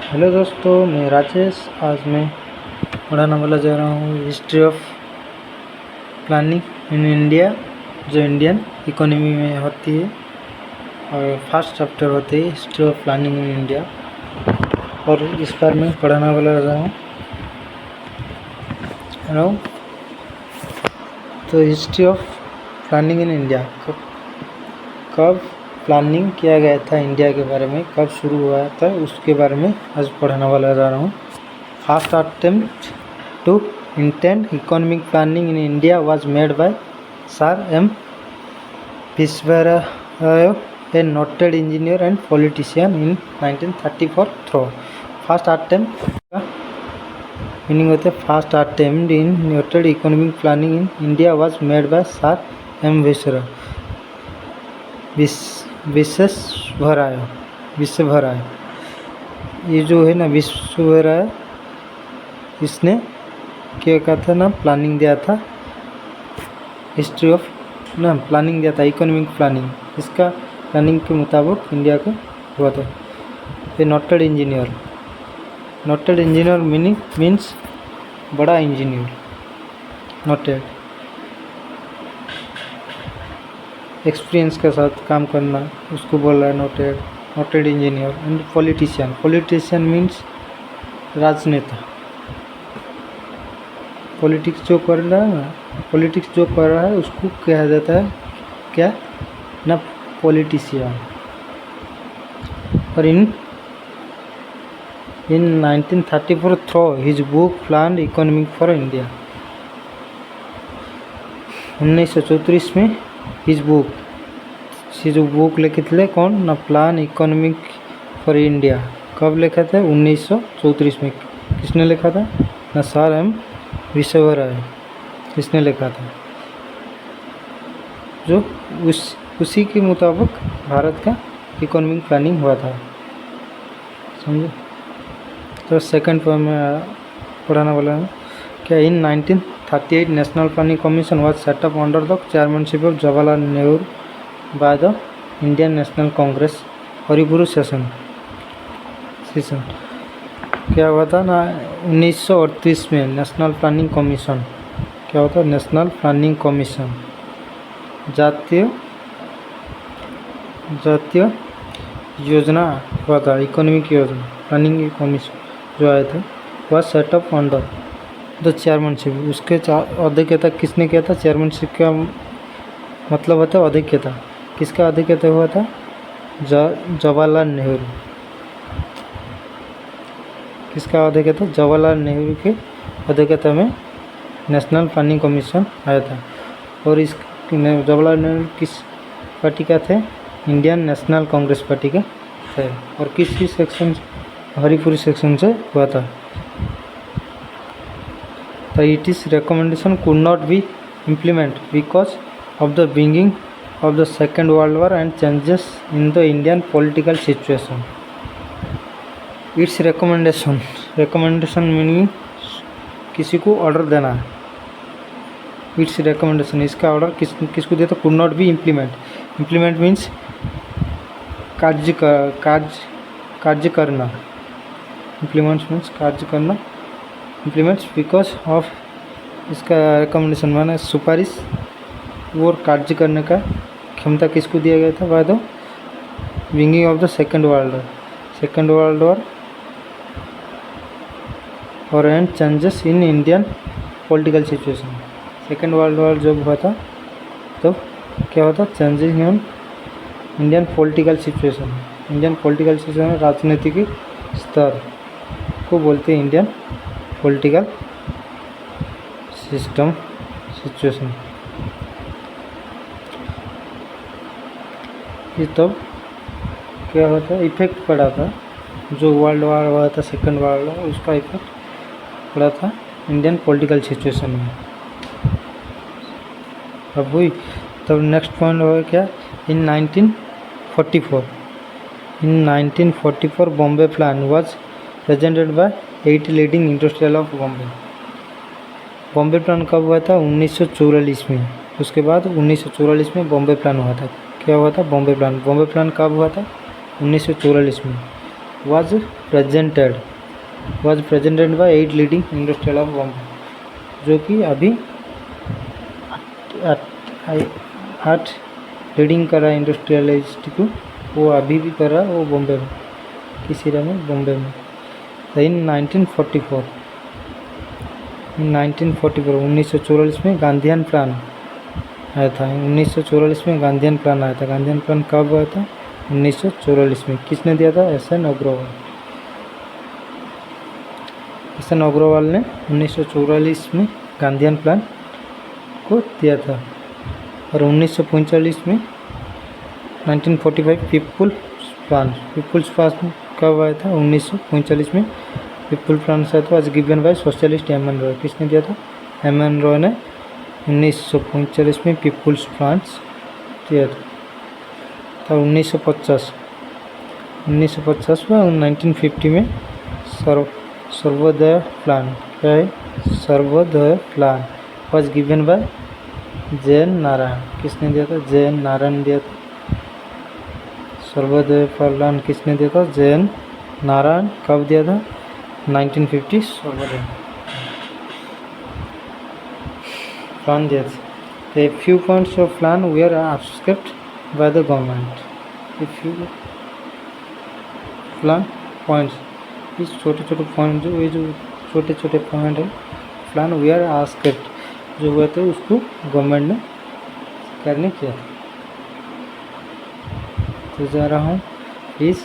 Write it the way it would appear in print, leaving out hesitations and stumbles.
Hello दोस्तों, मैं राजेश। आज मैं पढ़ाने वाला जा रहा हूँ history of planning in India, जो इंडियन इकोनॉमी में होती है। और फर्स्ट चैप्टर होती है history of planning in India, और इस बार मैं पढ़ाने वाला जा रहा हूँ। हेलो, तो history of planning in India, कब प्लानिंग किया गया था इंडिया के बारे में, कब शुरू हुआ था, उसके बारे में आज पढ़ाने वाला जा रहा हूँ। First attempt to intend economic planning in India was made by sir M Visvesvaraya, a noted engineer and politician in 1934 through. First attempt का मीनिंग होता है first attempt in noted economic planning in India was made by sir M Visvesvaraya. ये जो है ना विश्वेश्वरैया, इसने क्या कहा था ना, प्लानिंग दिया था, हिस्ट्री ऑफ ना प्लानिंग दिया था, इकोनॉमिक प्लानिंग। इसका प्लानिंग के मुताबिक इंडिया का हुआ था। ये नोटेड इंजीनियर मीनिंग मीन्स बड़ा इंजीनियर। नोटेड एक्सपीरियंस के साथ काम करना, उसको बोल रहा है noted engineer. And politician means राजनेता। पॉलिटिक्स जो कर रहा है उसको कहा जाता है क्या ना, पॉलिटिशियन। और इन 1934 through his book plan economic for India, 1934 में हिज बुक, ये जो बुक लिखे थे कौन ना, प्लान इकोनॉमिक फॉर इंडिया, कब लिखा था 1934 में। किसने लिखा था ना, सर एम विश्वेश्वरैया, इसने लिखा था। जो उसी के मुताबिक भारत का इकोनॉमिक प्लानिंग हुआ था, समझे। तो सेकंड पॉइंट में पढ़ाने वाला हूँ क्या। इन 1938 national planning commission was set up under the chairmanship of Jawaharlal Nehru by the Indian national Congress Haripur session. क्या हुआ था ना, 1938 में नेशनल प्लानिंग कमीशन, क्या होता है नेशनल प्लानिंग कमीशन, जातीय योजना हुआ था, इकोनॉमिक योजना प्लानिंग कमीशन जो आए थे, वह सेटअप अंडर द चेयरमैनशिप। उसके अध्यक्षता किसने किया था, चेयरमैनशिप का मतलब होता है अध्यक्षता। किसका अध्यक्षता हुआ था, जवाहरलाल नेहरू। किसका अध्यक्षता, जवाहरलाल नेहरू के अध्यक्षता में नेशनल प्लानिंग कमीशन आया था। और इस जवाहरलाल नेहरू किस पार्टी का थे, इंडियन नेशनल कांग्रेस पार्टी के थे। और किसी सेक्शन, हरिपुरी सेक्शन से हुआ था। तो it is recommendation could not be implement because of the beginning of the second world war and changes in the Indian political situation. It's recommendation meaning किसी को ऑर्डर देना है। इट्स रिकमेंडेशन, इसका order किसको दिया था, could not be implement means कार्य करना। इम्प्लीमेंट्स मीन्स कार्य करना। इम्प्लीमेंट्स बिकॉज ऑफ, इसका रिकमेंडेशन माने सुपारिश और कार्य करने का क्षमता किसको दिया गया था, by the beginning of the second world war और and changes in Indian political situation. Second world war जब हुआ था तो क्या होता, changes in Indian political situation. राजनीतिक स्तर को बोलते हैं इंडियन पॉलिटिकल सिचुएशन। ये तब क्या होता है, इफेक्ट पड़ा था, जो वर्ल्ड वॉर हुआ था, सेकेंड वर्ल्ड वॉर, उसका इफेक्ट पड़ा था इंडियन पॉलिटिकल सिचुएशन में। अब हुई तब नेक्स्ट पॉइंट होगा क्या, इन 1944 Bombay plan was presented by 8 leading industrial of Bombay. Bombay plan कब हुआ था, 1944 में। उसके बाद 1944 में बॉम्बे प्लान हुआ था। क्या हुआ था, बॉम्बे प्लान कब हुआ था, 1944 में। was presented by 8 leading industrial of Bombay, जो कि अभी 8 लीडिंग कर रहा है इंडस्ट्रियलिस्ट को, वो अभी भी कर रहा है, वो बॉम्बे में, किस एरिया में, बॉम्बे में। इन 1944 1944 में गांधीयन प्लान आया था। 1944 में गांधीयन प्लान आया था। गांधीयन प्लान कब आया था? 1944 में। किसने दिया था? एस.एन. अग्रवाल। एस.एन. अग्रवाल ने 1944 में गांधीयन प्लान को दिया था। और 1945 में 1945 पीपुल्स प्लान कब आया था? 1945 में पीपुल प्लान आया था, आज given by socialist M.N.. Roy. किसने दिया था? एम.एन. रॉय ने 1945 में पीपुल्स प्लान दिया था। तो 1950 में 1950 में सर्वोदय प्लान, क्या है? Sarvodaya plan was given by JN. Narayan. किसने दिया था? जे.एन. नारायण दिया था। सर्वोदय प्लान किसने दिया था? जे.एन. नारायण। कब दिया था? 1950 सर्वोदय प्लान दिया था। A few points of plan were abscribed by the government. A few plan points, इस छोटे पॉइंट जो छोटे पॉइंट है, प्लान वी आर आस्क्रिप्ट जो हुए थे उसको गवर्नमेंट ने करने किया। तो जा रहा हूँ प्लीज़